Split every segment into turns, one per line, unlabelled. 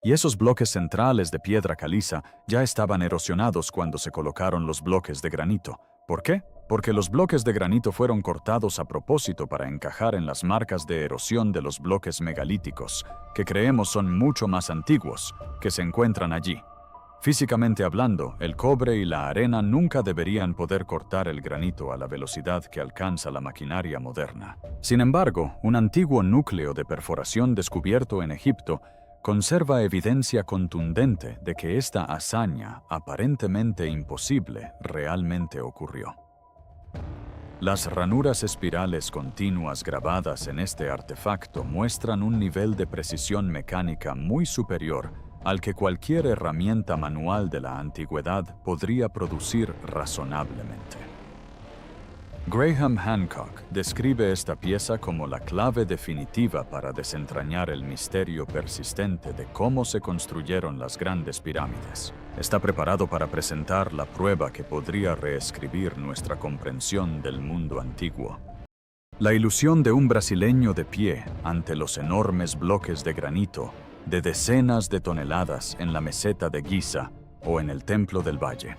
Y esos bloques centrales de piedra caliza ya estaban erosionados cuando se colocaron los bloques de granito. ¿Por qué? Porque los bloques de granito fueron cortados a propósito para encajar en las marcas de erosión de los bloques megalíticos, que creemos son mucho más antiguos, que se encuentran allí. Físicamente hablando, el cobre y la arena nunca deberían poder cortar el granito a la velocidad que alcanza la maquinaria moderna. Sin embargo, un antiguo núcleo de perforación descubierto en Egipto conserva evidencia contundente de que esta hazaña, aparentemente imposible, realmente ocurrió. Las ranuras espirales continuas grabadas en este artefacto muestran un nivel de precisión mecánica muy superior al que cualquier herramienta manual de la antigüedad podría producir razonablemente. Graham Hancock describe esta pieza como la clave definitiva para desentrañar el misterio persistente de cómo se construyeron las grandes pirámides. Está preparado para presentar la prueba que podría reescribir nuestra comprensión del mundo antiguo. La ilusión de un brasileño de pie ante los enormes bloques de granito de decenas de toneladas en la meseta de Giza o en el Templo del Valle.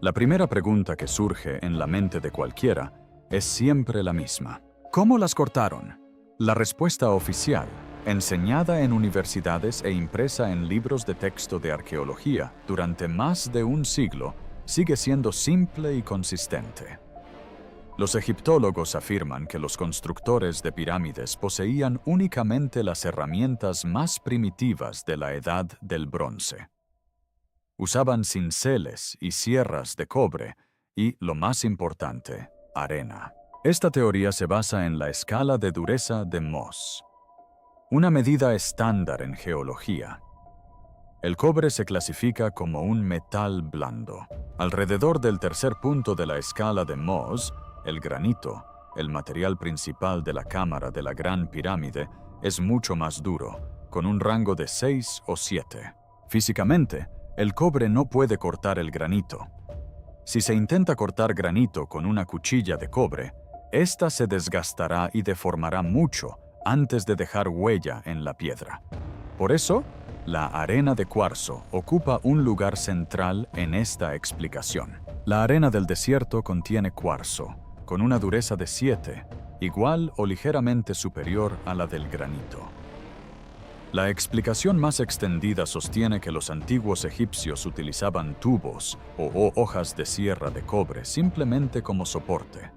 La primera pregunta que surge en la mente de cualquiera es siempre la misma. ¿Cómo las cortaron? La respuesta oficial, enseñada en universidades e impresa en libros de texto de arqueología durante más de un siglo, sigue siendo simple y consistente. Los egiptólogos afirman que los constructores de pirámides poseían únicamente las herramientas más primitivas de la Edad del Bronce. Usaban cinceles y sierras de cobre y, lo más importante, arena. Esta teoría se basa en la escala de dureza de Mohs, una medida estándar en geología. El cobre se clasifica como un metal blando. Alrededor del tercer punto de la escala de Mohs, el granito, el material principal de la cámara de la Gran Pirámide, es mucho más duro, con un rango de 6 o 7. Físicamente, el cobre no puede cortar el granito. Si se intenta cortar granito con una cuchilla de cobre, ésta se desgastará y deformará mucho antes de dejar huella en la piedra. Por eso, la arena de cuarzo ocupa un lugar central en esta explicación. La arena del desierto contiene cuarzo, con una dureza de 7, igual o ligeramente superior a la del granito. La explicación más extendida sostiene que los antiguos egipcios utilizaban tubos o hojas de sierra de cobre simplemente como soporte.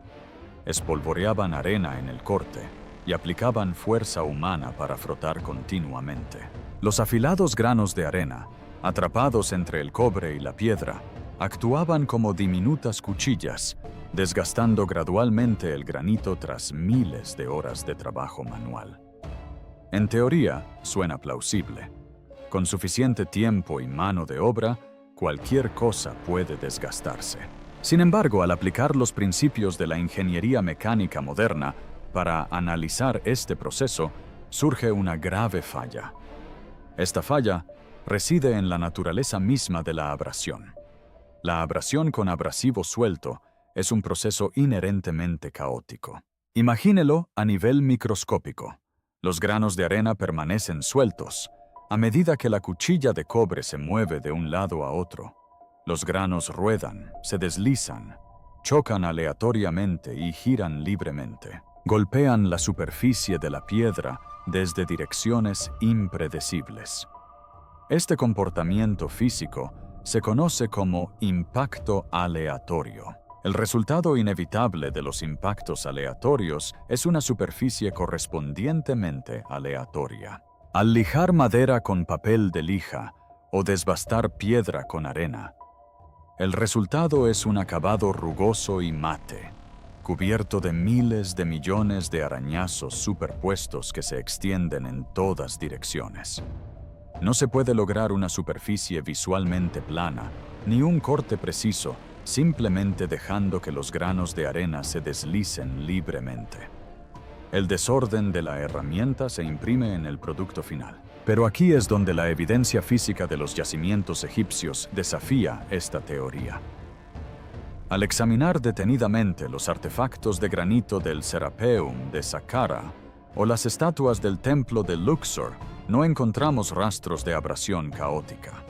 Espolvoreaban arena en el corte y aplicaban fuerza humana para frotar continuamente. Los afilados granos de arena, atrapados entre el cobre y la piedra, actuaban como diminutas cuchillas, desgastando gradualmente el granito tras miles de horas de trabajo manual. En teoría, suena plausible. Con suficiente tiempo y mano de obra, cualquier cosa puede desgastarse. Sin embargo, al aplicar los principios de la ingeniería mecánica moderna para analizar este proceso, surge una grave falla. Esta falla reside en la naturaleza misma de la abrasión. La abrasión con abrasivo suelto es un proceso inherentemente caótico. Imagínelo a nivel microscópico. Los granos de arena permanecen sueltos. A medida que la cuchilla de cobre se mueve de un lado a otro, los granos ruedan, se deslizan, chocan aleatoriamente y giran libremente. Golpean la superficie de la piedra desde direcciones impredecibles. Este comportamiento físico se conoce como impacto aleatorio. El resultado inevitable de los impactos aleatorios es una superficie correspondientemente aleatoria. Al lijar madera con papel de lija o desbastar piedra con arena, el resultado es un acabado rugoso y mate, cubierto de miles de millones de arañazos superpuestos que se extienden en todas direcciones. No se puede lograr una superficie visualmente plana, ni un corte preciso, simplemente dejando que los granos de arena se deslicen libremente. El desorden de la herramienta se imprime en el producto final. Pero aquí es donde la evidencia física de los yacimientos egipcios desafía esta teoría. Al examinar detenidamente los artefactos de granito del Serapeum de Saqqara o las estatuas del templo de Luxor, no encontramos rastros de abrasión caótica.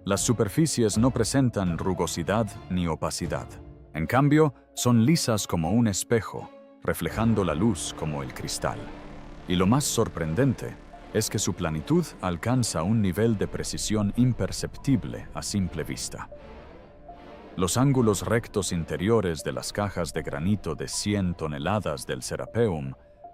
Las superficies no presentan rugosidad ni opacidad. En cambio, son lisas como un espejo, reflejando la luz como el cristal. Y lo más sorprendente es que su planitud alcanza un nivel de precisión imperceptible a simple vista. Los ángulos rectos interiores de las cajas de granito de 100 toneladas del Serapeum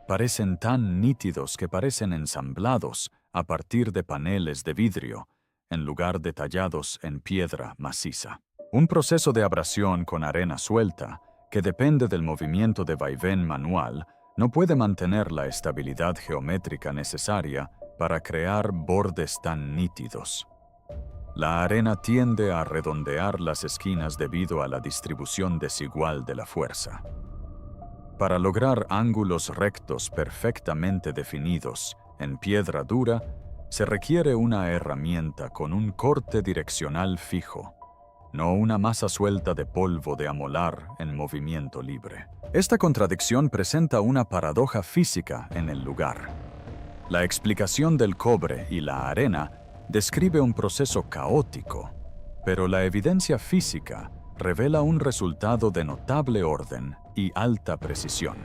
parecen tan nítidos que parecen ensamblados a partir de paneles de vidrio, en lugar de tallados en piedra maciza. Un proceso de abrasión con arena suelta, que depende del movimiento de vaivén manual, no puede mantener la estabilidad geométrica necesaria para crear bordes tan nítidos. La arena tiende a redondear las esquinas debido a la distribución desigual de la fuerza. Para lograr ángulos rectos perfectamente definidos en piedra dura, se requiere una herramienta con un corte direccional fijo, no una masa suelta de polvo de amolar en movimiento libre. Esta contradicción presenta una paradoja física en el lugar. La explicación del cobre y la arena describe un proceso caótico, pero la evidencia física revela un resultado de notable orden y alta precisión.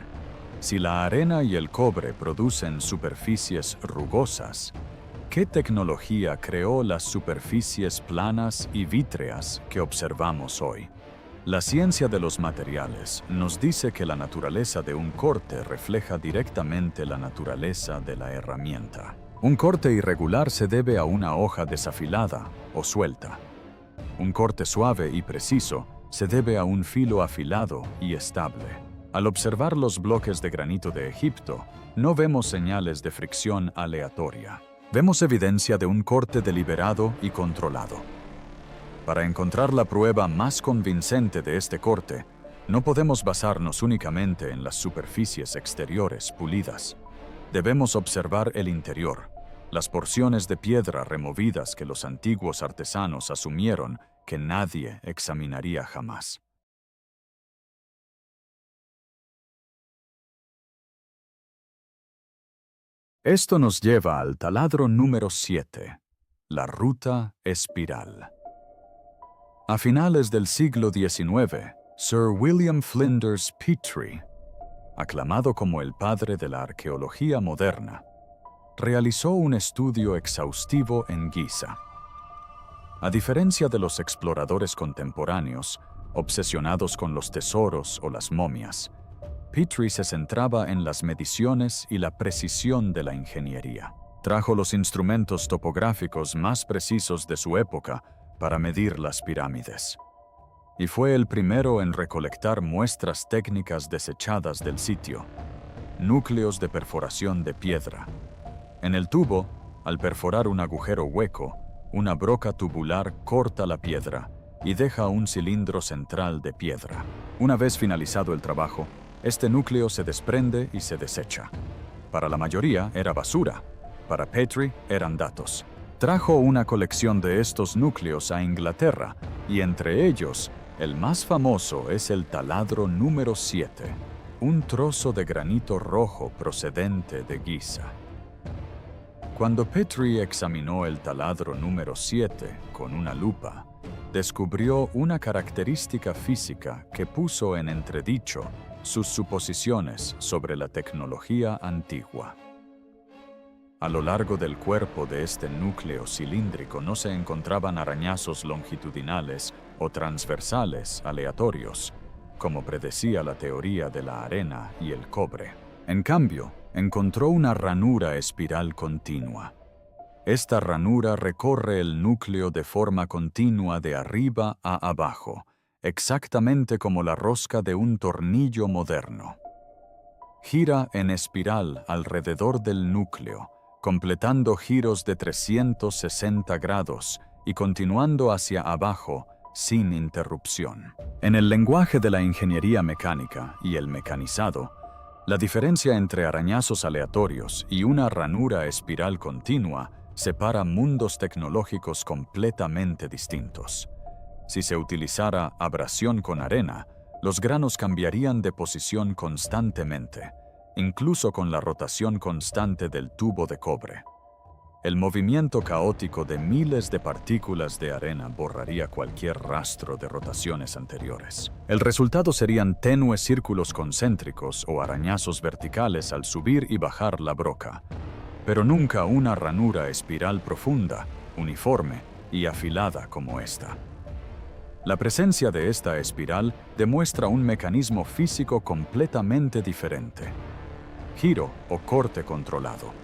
Si la arena y el cobre producen superficies rugosas, ¿qué tecnología creó las superficies planas y vítreas que observamos hoy? La ciencia de los materiales nos dice que la naturaleza de un corte refleja directamente la naturaleza de la herramienta. Un corte irregular se debe a una hoja desafilada o suelta. Un corte suave y preciso se debe a un filo afilado y estable. Al observar los bloques de granito de Egipto, no vemos señales de fricción aleatoria. Vemos evidencia de un corte deliberado y controlado. Para encontrar la prueba más convincente de este corte, no podemos basarnos únicamente en las superficies exteriores pulidas. Debemos observar el interior, las porciones de piedra removidas que los antiguos artesanos asumieron que nadie examinaría jamás. Esto nos lleva al taladro número 7, la ruta espiral. A finales del siglo XIX, Sir William Flinders Petrie, aclamado como el padre de la arqueología moderna, realizó un estudio exhaustivo en Giza. A diferencia de los exploradores contemporáneos, obsesionados con los tesoros o las momias, Petrie se centraba en las mediciones y la precisión de la ingeniería. Trajo los instrumentos topográficos más precisos de su época para medir las pirámides. Y fue el primero en recolectar muestras técnicas desechadas del sitio, núcleos de perforación de piedra. En el tubo, al perforar un agujero hueco, una broca tubular corta la piedra y deja un cilindro central de piedra. Una vez finalizado el trabajo, este núcleo se desprende y se desecha. Para la mayoría era basura, para Petrie eran datos. Trajo una colección de estos núcleos a Inglaterra y entre ellos, el más famoso es el taladro número 7, un trozo de granito rojo procedente de Giza. Cuando Petrie examinó el taladro número 7 con una lupa, descubrió una característica física que puso en entredicho sus suposiciones sobre la tecnología antigua. A lo largo del cuerpo de este núcleo cilíndrico no se encontraban arañazos longitudinales o transversales aleatorios, como predecía la teoría de la arena y el cobre. En cambio, encontró una ranura espiral continua. Esta ranura recorre el núcleo de forma continua de arriba a abajo, exactamente como la rosca de un tornillo moderno. Gira en espiral alrededor del núcleo, completando giros de 360 grados y continuando hacia abajo sin interrupción. En el lenguaje de la ingeniería mecánica y el mecanizado, la diferencia entre arañazos aleatorios y una ranura espiral continua separa mundos tecnológicos completamente distintos. Si se utilizara abrasión con arena, los granos cambiarían de posición constantemente, incluso con la rotación constante del tubo de cobre. El movimiento caótico de miles de partículas de arena borraría cualquier rastro de rotaciones anteriores. El resultado serían tenues círculos concéntricos o arañazos verticales al subir y bajar la broca, pero nunca una ranura espiral profunda, uniforme y afilada como esta. La presencia de esta espiral demuestra un mecanismo físico completamente diferente: giro o corte controlado.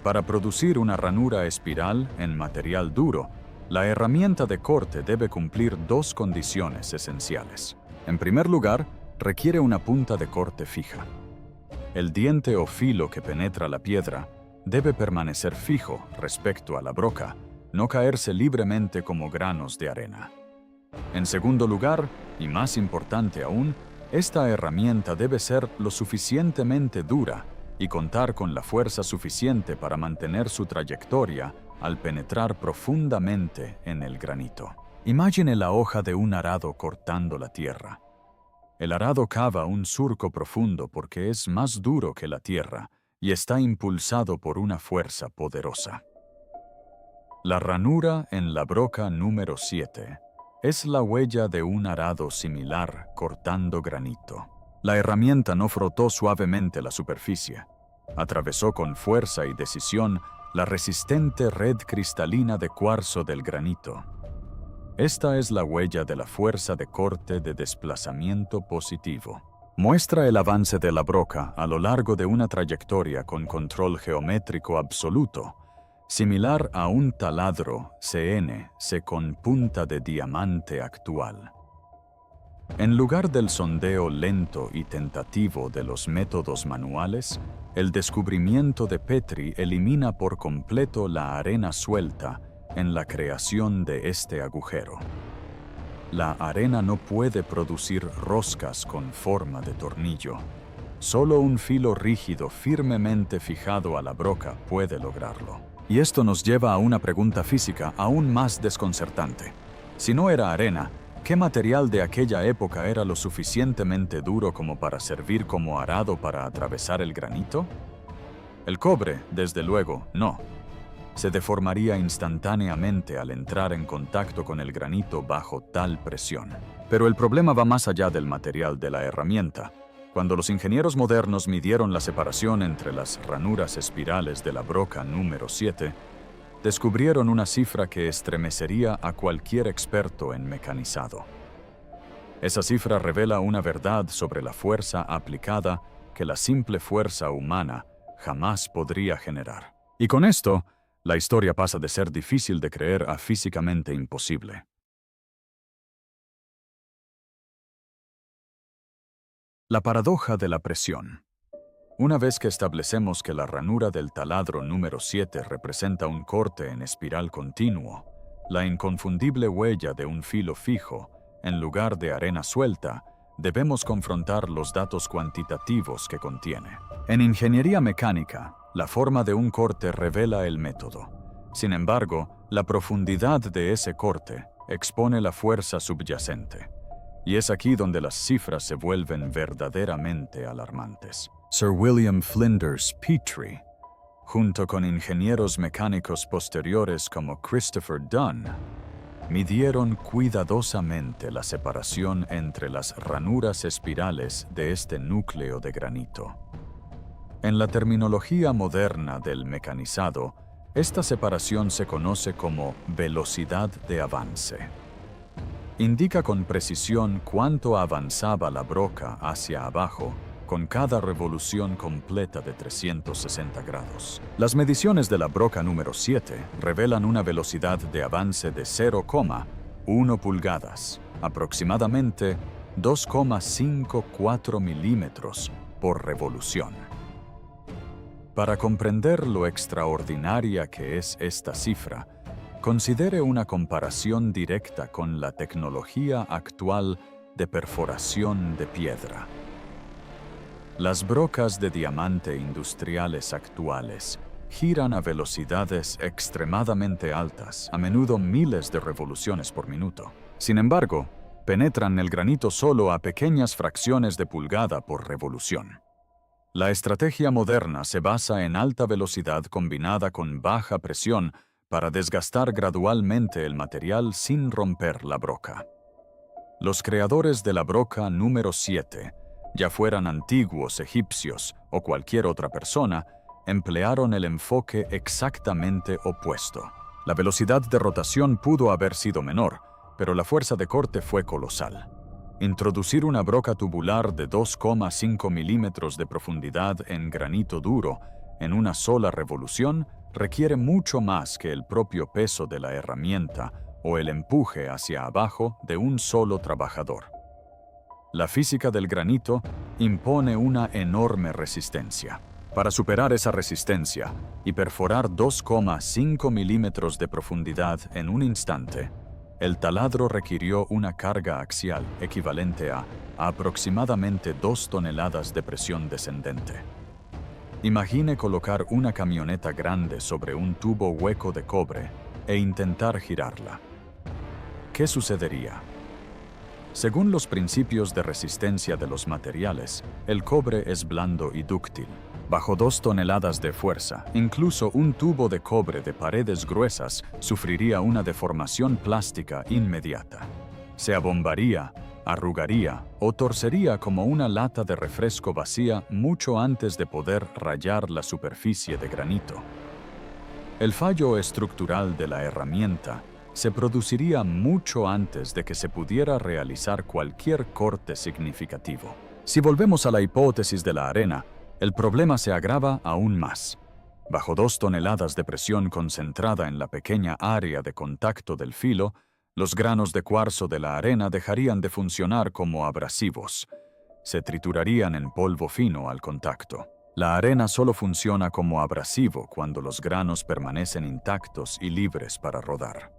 Para producir una ranura espiral en material duro, la herramienta de corte debe cumplir dos condiciones esenciales. En primer lugar, requiere una punta de corte fija. El diente o filo que penetra la piedra debe permanecer fijo respecto a la broca, no caerse libremente como granos de arena. En segundo lugar, y más importante aún, esta herramienta debe ser lo suficientemente dura y contar con la fuerza suficiente para mantener su trayectoria al penetrar profundamente en el granito. Imagine la hoja de un arado cortando la tierra. El arado cava un surco profundo porque es más duro que la tierra y está impulsado por una fuerza poderosa. La ranura en la broca número 7 es la huella de un arado similar cortando granito. La herramienta no frotó suavemente la superficie. Atravesó con fuerza y decisión la resistente red cristalina de cuarzo del granito. Esta es la huella de la fuerza de corte de desplazamiento positivo. Muestra el avance de la broca a lo largo de una trayectoria con control geométrico absoluto, similar a un taladro CNC con punta de diamante actual. En lugar del sondeo lento y tentativo de los métodos manuales, el descubrimiento de Petri elimina por completo la arena suelta en la creación de este agujero. La arena no puede producir roscas con forma de tornillo. Solo un filo rígido firmemente fijado a la broca puede lograrlo. Y esto nos lleva a una pregunta física aún más desconcertante. Si no era arena, ¿qué material de aquella época era lo suficientemente duro como para servir como arado para atravesar el granito? El cobre, desde luego, no. Se deformaría instantáneamente al entrar en contacto con el granito bajo tal presión. Pero el problema va más allá del material de la herramienta. Cuando los ingenieros modernos midieron la separación entre las ranuras espirales de la broca número 7, descubrieron una cifra que estremecería a cualquier experto en mecanizado. Esa cifra revela una verdad sobre la fuerza aplicada que la simple fuerza humana jamás podría generar. Y con esto, la historia pasa de ser difícil de creer a físicamente imposible. La paradoja de la presión. Una vez que establecemos que la ranura del taladro número 7 representa un corte en espiral continuo, la inconfundible huella de un filo fijo, en lugar de arena suelta, debemos confrontar los datos cuantitativos que contiene. En ingeniería mecánica, la forma de un corte revela el método. Sin embargo, la profundidad de ese corte expone la fuerza subyacente. Y es aquí donde las cifras se vuelven verdaderamente alarmantes. Sir William Flinders Petrie, junto con ingenieros mecánicos posteriores como Christopher Dunn, midieron cuidadosamente la separación entre las ranuras espirales de este núcleo de granito. En la terminología moderna del mecanizado, esta separación se conoce como velocidad de avance. Indica con precisión cuánto avanzaba la broca hacia abajo con cada revolución completa de 360 grados. Las mediciones de la broca número 7 revelan una velocidad de avance de 0,1 pulgadas, aproximadamente 2,54 milímetros por revolución. Para comprender lo extraordinaria que es esta cifra, considere una comparación directa con la tecnología actual de perforación de piedra. Las brocas de diamante industriales actuales giran a velocidades extremadamente altas, a menudo miles de revoluciones por minuto. Sin embargo, penetran el granito solo a pequeñas fracciones de pulgada por revolución. La estrategia moderna se basa en alta velocidad combinada con baja presión para desgastar gradualmente el material sin romper la broca. Los creadores de la broca número 7, ya fueran antiguos egipcios o cualquier otra persona, emplearon el enfoque exactamente opuesto. La velocidad de rotación pudo haber sido menor, pero la fuerza de corte fue colosal. Introducir una broca tubular de 2,5 milímetros de profundidad en granito duro en una sola revolución requiere mucho más que el propio peso de la herramienta o el empuje hacia abajo de un solo trabajador. La física del granito impone una enorme resistencia. Para superar esa resistencia y perforar 2,5 milímetros de profundidad en un instante, el taladro requirió una carga axial equivalente a aproximadamente 2 toneladas de presión descendente. Imagine colocar una camioneta grande sobre un tubo hueco de cobre e intentar girarla. ¿Qué sucedería? Según los principios de resistencia de los materiales, el cobre es blando y dúctil. Bajo 2 toneladas de fuerza, incluso un tubo de cobre de paredes gruesas sufriría una deformación plástica inmediata. Se abombaría, arrugaría o torcería como una lata de refresco vacía mucho antes de poder rayar la superficie de granito. El fallo estructural de la herramienta se produciría mucho antes de que se pudiera realizar cualquier corte significativo. Si volvemos a la hipótesis de la arena, el problema se agrava aún más. Bajo 2 toneladas de presión concentrada en la pequeña área de contacto del filo, los granos de cuarzo de la arena dejarían de funcionar como abrasivos. Se triturarían en polvo fino al contacto. La arena solo funciona como abrasivo cuando los granos permanecen intactos y libres para rodar.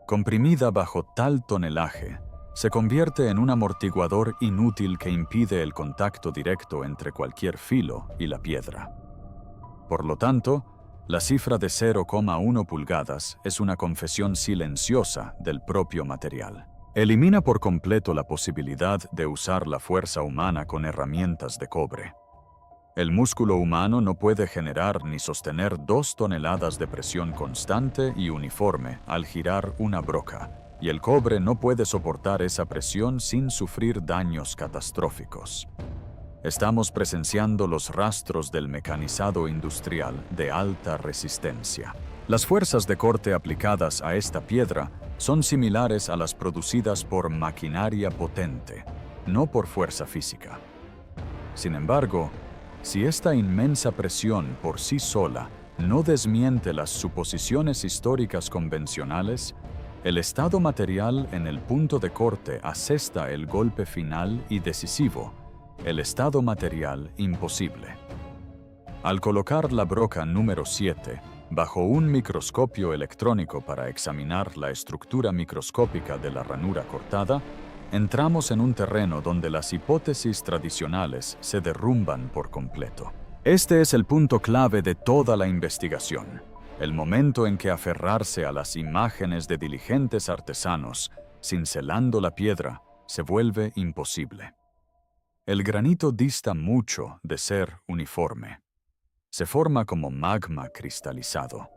Comprimida bajo tal tonelaje, se convierte en un amortiguador inútil que impide el contacto directo entre cualquier filo y la piedra. Por lo tanto, la cifra de 0,1 pulgadas es una confesión silenciosa del propio material. Elimina por completo la posibilidad de usar la fuerza humana con herramientas de cobre. El músculo humano no puede generar ni sostener 2 toneladas de presión constante y uniforme al girar una broca, y el cobre no puede soportar esa presión sin sufrir daños catastróficos. Estamos presenciando los rastros del mecanizado industrial de alta resistencia. Las fuerzas de corte aplicadas a esta piedra son similares a las producidas por maquinaria potente, no por fuerza física. Sin embargo, si esta inmensa presión por sí sola no desmiente las suposiciones históricas convencionales, el estado material en el punto de corte asesta el golpe final y decisivo, el estado material imposible. Al colocar la broca número 7 bajo un microscopio electrónico para examinar la estructura microscópica de la ranura cortada, entramos en un terreno donde las hipótesis tradicionales se derrumban por completo. Este es el punto clave de toda la investigación, el momento en que aferrarse a las imágenes de diligentes artesanos, cincelando la piedra, se vuelve imposible. El granito dista mucho de ser uniforme. Se forma como magma cristalizado,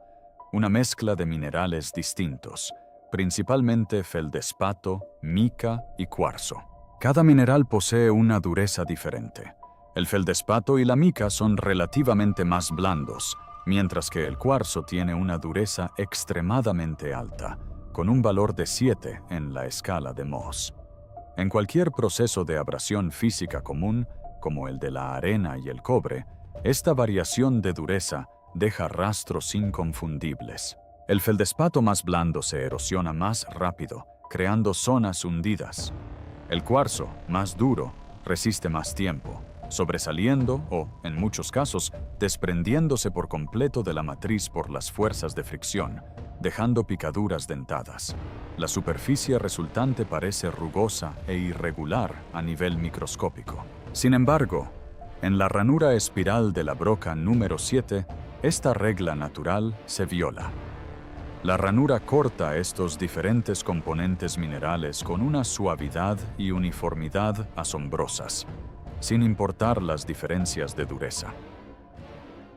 una mezcla de minerales distintos, principalmente feldespato, mica y cuarzo. Cada mineral posee una dureza diferente. El feldespato y la mica son relativamente más blandos, mientras que el cuarzo tiene una dureza extremadamente alta, con un valor de 7 en la escala de Mohs. En cualquier proceso de abrasión física común, como el de la arena y el cobre, esta variación de dureza deja rastros inconfundibles. El feldespato más blando se erosiona más rápido, creando zonas hundidas. El cuarzo, más duro, resiste más tiempo, sobresaliendo o, en muchos casos, desprendiéndose por completo de la matriz por las fuerzas de fricción, dejando picaduras dentadas. La superficie resultante parece rugosa e irregular a nivel microscópico. Sin embargo, en la ranura espiral de la broca número 7, esta regla natural se viola. La ranura corta estos diferentes componentes minerales con una suavidad y uniformidad asombrosas. sin importar las diferencias de dureza.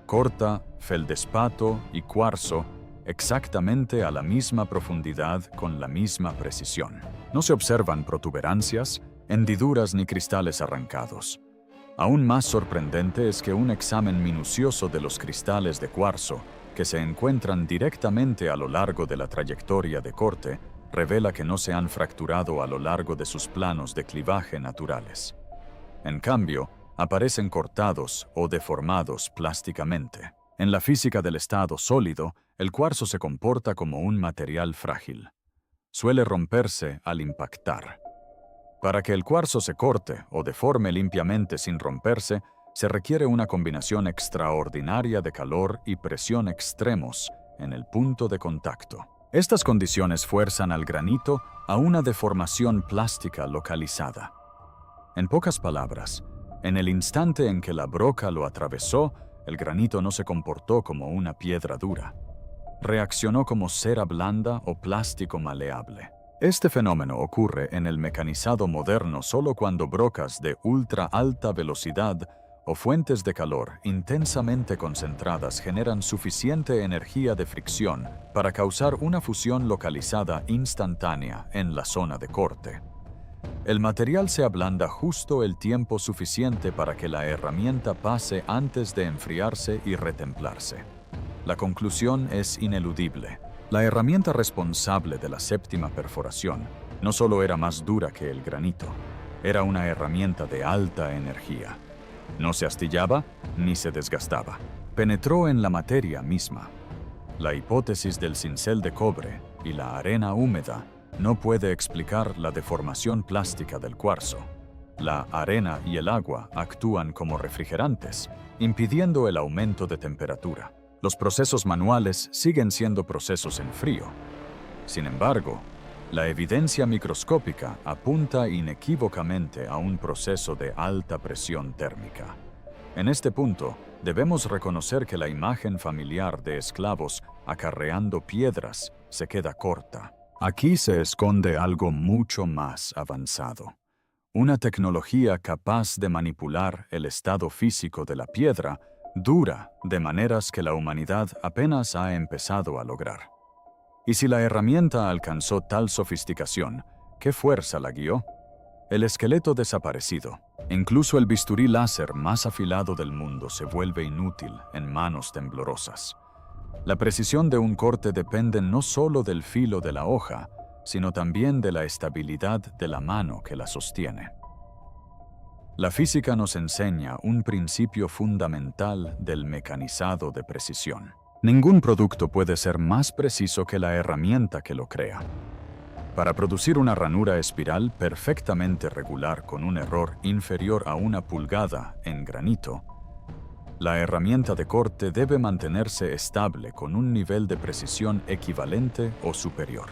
Corta, feldespato y cuarzo exactamente a la misma profundidad con la misma precisión. No se observan protuberancias, hendiduras ni cristales arrancados. Aún más sorprendente es que un examen minucioso de los cristales de cuarzo, que se encuentran directamente a lo largo de la trayectoria de corte, revela que no se han fracturado a lo largo de sus planos de clivaje naturales. En cambio, aparecen cortados o deformados plásticamente. En la física del estado sólido, el cuarzo se comporta como un material frágil. Suele romperse al impactar. Para que el cuarzo se corte o deforme limpiamente sin romperse, se requiere una combinación extraordinaria de calor y presión extremos en el punto de contacto. Estas condiciones fuerzan al granito a una deformación plástica localizada. En pocas palabras, en el instante en que la broca lo atravesó, el granito no se comportó como una piedra dura. Reaccionó como cera blanda o plástico maleable. Este fenómeno ocurre en el mecanizado moderno solo cuando brocas de ultra alta velocidad o fuentes de calor intensamente concentradas generan suficiente energía de fricción para causar una fusión localizada instantánea en la zona de corte. El material se ablanda justo el tiempo suficiente para que la herramienta pase antes de enfriarse y retemplarse. La conclusión es ineludible. La herramienta responsable de la séptima perforación no solo era más dura que el granito, era una herramienta de alta energía. No se astillaba ni se desgastaba. Penetró en la materia misma. La hipótesis del cincel de cobre y la arena húmeda no puede explicar la deformación plástica del cuarzo. La arena y el agua actúan como refrigerantes, impidiendo el aumento de temperatura. Los procesos manuales siguen siendo procesos en frío. Sin embargo, la evidencia microscópica apunta inequívocamente a un proceso de alta presión térmica. En este punto, debemos reconocer que la imagen familiar de esclavos acarreando piedras se queda corta. Aquí se esconde algo mucho más avanzado. Una tecnología capaz de manipular el estado físico de la piedra dura de maneras que la humanidad apenas ha empezado a lograr. Y si la herramienta alcanzó tal sofisticación, ¿qué fuerza la guió? El esqueleto desaparecido. Incluso el bisturí láser más afilado del mundo se vuelve inútil en manos temblorosas. La precisión de un corte depende no solo del filo de la hoja, sino también de la estabilidad de la mano que la sostiene. La física nos enseña un principio fundamental del mecanizado de precisión. Ningún producto puede ser más preciso que la herramienta que lo crea. Para producir una ranura espiral perfectamente regular con un error inferior a 1 pulgada en granito, la herramienta de corte debe mantenerse estable con un nivel de precisión equivalente o superior.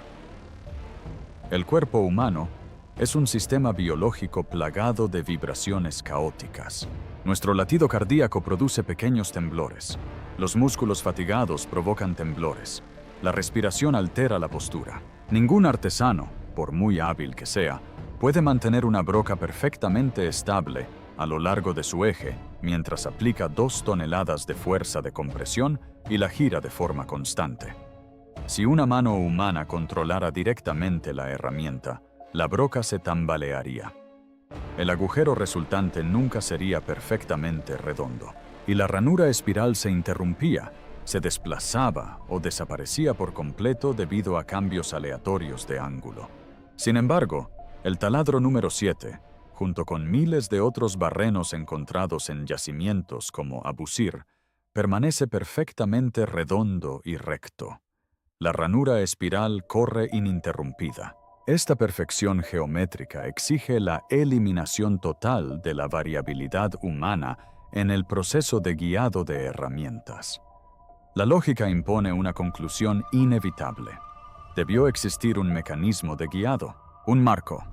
El cuerpo humano es un sistema biológico plagado de vibraciones caóticas. Nuestro latido cardíaco produce pequeños temblores. Los músculos fatigados provocan temblores. La respiración altera la postura. Ningún artesano, por muy hábil que sea, puede mantener una broca perfectamente estable a lo largo de su eje mientras aplica 2 toneladas de fuerza de compresión y la gira de forma constante. Si una mano humana controlara directamente la herramienta, la broca se tambalearía. El agujero resultante nunca sería perfectamente redondo, y la ranura espiral se interrumpía, se desplazaba o desaparecía por completo debido a cambios aleatorios de ángulo. Sin embargo, el taladro número 7, junto con miles de otros barrenos encontrados en yacimientos como Abusir, permanece perfectamente redondo y recto. La ranura espiral corre ininterrumpida. Esta perfección geométrica exige la eliminación total de la variabilidad humana en el proceso de guiado de herramientas. La lógica impone una conclusión inevitable. Debió existir un mecanismo de guiado, un marco,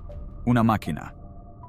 una máquina.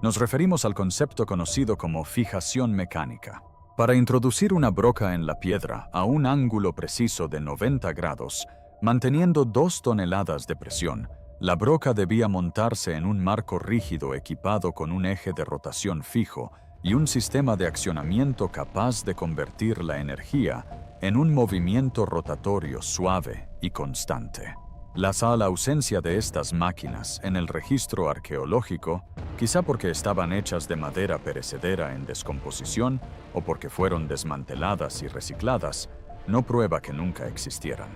Nos referimos al concepto conocido como fijación mecánica. Para introducir una broca en la piedra a un ángulo preciso de 90 grados, manteniendo 2 toneladas de presión, la broca debía montarse en un marco rígido equipado con un eje de rotación fijo y un sistema de accionamiento capaz de convertir la energía en un movimiento rotatorio suave y constante. La ausencia de estas máquinas en el registro arqueológico, quizá porque estaban hechas de madera perecedera en descomposición o porque fueron desmanteladas y recicladas, no prueba que nunca existieran.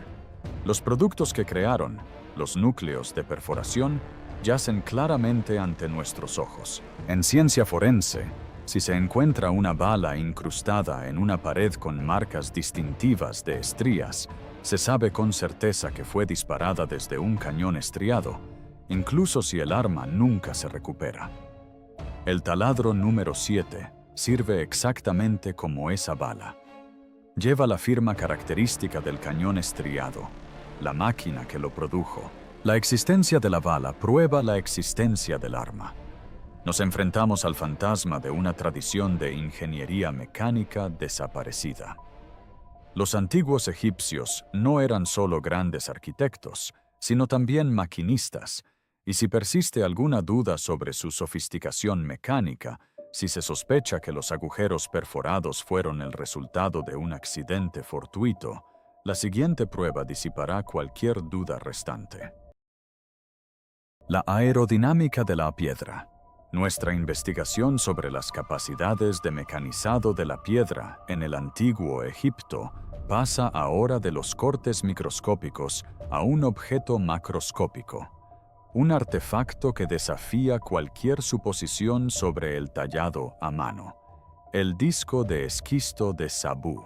Los productos que crearon, los núcleos de perforación, yacen claramente ante nuestros ojos. En ciencia forense, si se encuentra una bala incrustada en una pared con marcas distintivas de estrías, se sabe con certeza que fue disparada desde un cañón estriado, incluso si el arma nunca se recupera. El taladro número 7 sirve exactamente como esa bala. Lleva la firma característica del cañón estriado, la máquina que lo produjo. La existencia de la bala prueba la existencia del arma. Nos enfrentamos al fantasma de una tradición de ingeniería mecánica desaparecida. Los antiguos egipcios no eran solo grandes arquitectos, sino también maquinistas, y si persiste alguna duda sobre su sofisticación mecánica, si se sospecha que los agujeros perforados fueron el resultado de un accidente fortuito, la siguiente prueba disipará cualquier duda restante. La aerodinámica de la piedra. Nuestra investigación sobre las capacidades de mecanizado de la piedra en el antiguo Egipto pasa ahora de los cortes microscópicos a un objeto macroscópico, un artefacto que desafía cualquier suposición sobre el tallado a mano, el disco de esquisto de Sabú.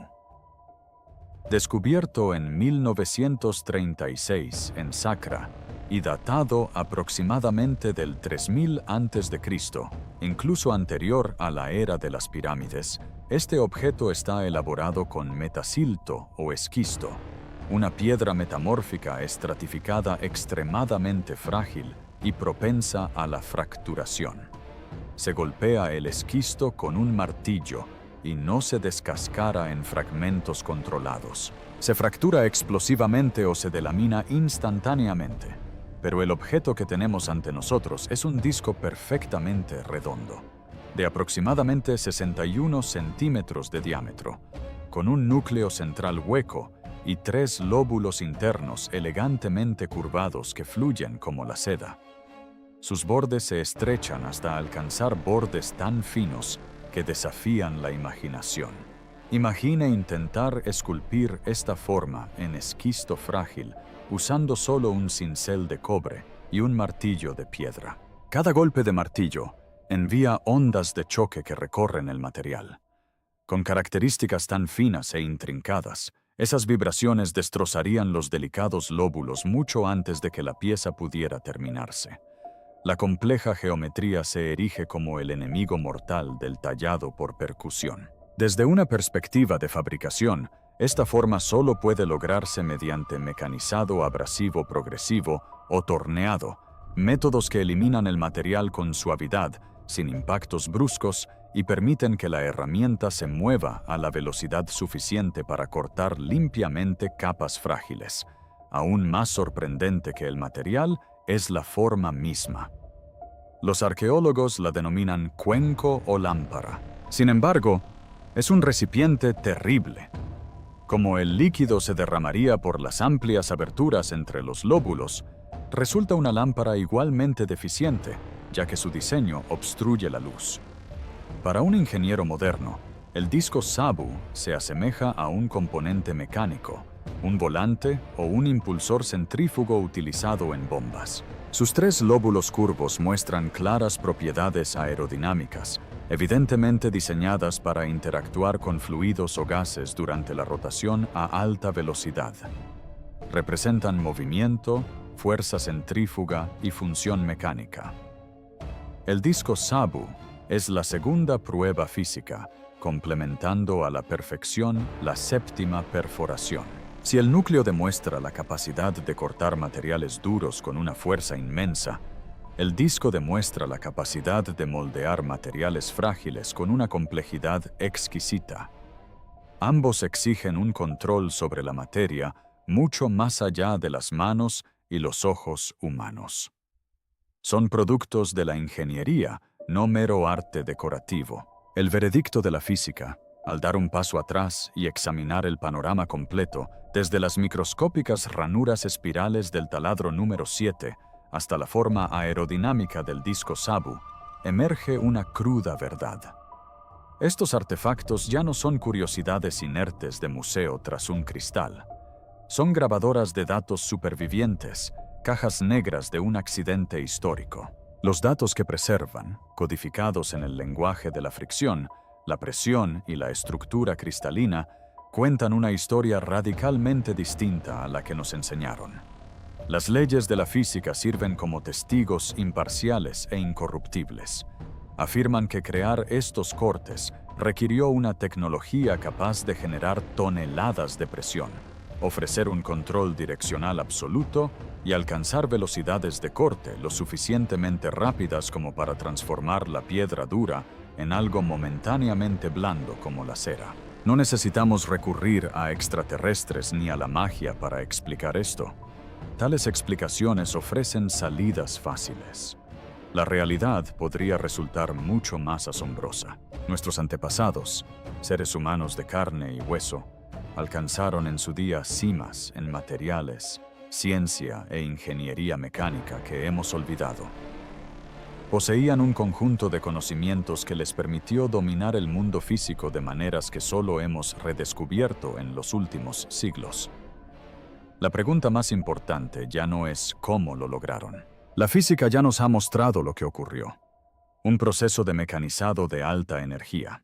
Descubierto en 1936 en Saqqara y datado aproximadamente del 3000 a.C., incluso anterior a la era de las pirámides, este objeto está elaborado con metasilto o esquisto, una piedra metamórfica estratificada extremadamente frágil y propensa a la fracturación. Se golpea el esquisto con un martillo y no se descascara en fragmentos controlados. Se fractura explosivamente o se delamina instantáneamente. Pero el objeto que tenemos ante nosotros es un disco perfectamente redondo, de aproximadamente 61 centímetros de diámetro, con un núcleo central hueco y 3 lóbulos internos elegantemente curvados que fluyen como la seda. Sus bordes se estrechan hasta alcanzar bordes tan finos que desafían la imaginación. Imagine intentar esculpir esta forma en esquisto frágil usando solo un cincel de cobre y un martillo de piedra. Cada golpe de martillo envía ondas de choque que recorren el material. Con características tan finas e intrincadas, esas vibraciones destrozarían los delicados lóbulos mucho antes de que la pieza pudiera terminarse. La compleja geometría se erige como el enemigo mortal del tallado por percusión. Desde una perspectiva de fabricación, esta forma solo puede lograrse mediante mecanizado abrasivo progresivo o torneado, métodos que eliminan el material con suavidad, sin impactos bruscos y permiten que la herramienta se mueva a la velocidad suficiente para cortar limpiamente capas frágiles. Aún más sorprendente que el material es la forma misma. Los arqueólogos la denominan cuenco o lámpara. Sin embargo, es un recipiente terrible. Como el líquido se derramaría por las amplias aberturas entre los lóbulos, resulta una lámpara igualmente deficiente, ya que su diseño obstruye la luz. Para un ingeniero moderno, el disco Sabú se asemeja a un componente mecánico, un volante o un impulsor centrífugo utilizado en bombas. Sus 3 lóbulos curvos muestran claras propiedades aerodinámicas, evidentemente diseñadas para interactuar con fluidos o gases durante la rotación a alta velocidad. Representan movimiento, fuerza centrífuga y función mecánica. El disco Sabú es la segunda prueba física, complementando a la perfección la 7ª perforación. Si el núcleo demuestra la capacidad de cortar materiales duros con una fuerza inmensa, el disco demuestra la capacidad de moldear materiales frágiles con una complejidad exquisita. Ambos exigen un control sobre la materia mucho más allá de las manos y los ojos humanos. Son productos de la ingeniería, no mero arte decorativo. El veredicto de la física, al dar un paso atrás y examinar el panorama completo, desde las microscópicas ranuras espirales del taladro número 7 hasta la forma aerodinámica del disco Sabu, emerge una cruda verdad. Estos artefactos ya no son curiosidades inertes de museo tras un cristal. Son grabadoras de datos supervivientes, cajas negras de un accidente histórico. Los datos que preservan, codificados en el lenguaje de la fricción, la presión y la estructura cristalina, cuentan una historia radicalmente distinta a la que nos enseñaron. Las leyes de la física sirven como testigos imparciales e incorruptibles. Afirman que crear estos cortes requirió una tecnología capaz de generar toneladas de presión, ofrecer un control direccional absoluto y alcanzar velocidades de corte lo suficientemente rápidas como para transformar la piedra dura en algo momentáneamente blando como la cera. No necesitamos recurrir a extraterrestres ni a la magia para explicar esto. Tales explicaciones ofrecen salidas fáciles. La realidad podría resultar mucho más asombrosa. Nuestros antepasados, seres humanos de carne y hueso, alcanzaron en su día cimas en materiales, ciencia e ingeniería mecánica que hemos olvidado. Poseían un conjunto de conocimientos que les permitió dominar el mundo físico de maneras que solo hemos redescubierto en los últimos siglos. La pregunta más importante ya no es cómo lo lograron. La física ya nos ha mostrado lo que ocurrió. Un proceso de mecanizado de alta energía.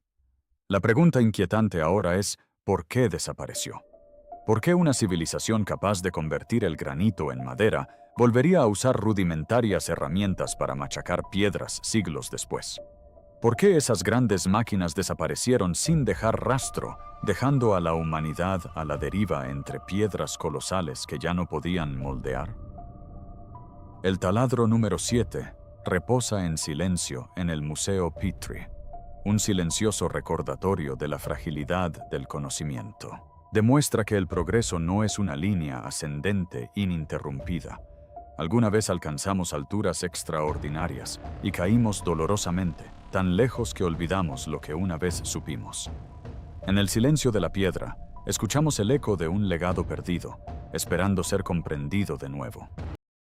La pregunta inquietante ahora es ¿por qué desapareció? ¿Por qué una civilización capaz de convertir el granito en madera volvería a usar rudimentarias herramientas para machacar piedras siglos después? ¿Por qué esas grandes máquinas desaparecieron sin dejar rastro, dejando a la humanidad a la deriva entre piedras colosales que ya no podían moldear? El taladro número 7 reposa en silencio en el Museo Petrie, un silencioso recordatorio de la fragilidad del conocimiento. Demuestra que el progreso no es una línea ascendente ininterrumpida. Alguna vez alcanzamos alturas extraordinarias y caímos dolorosamente, tan lejos que olvidamos lo que una vez supimos. En el silencio de la piedra, escuchamos el eco de un legado perdido, esperando ser comprendido de nuevo.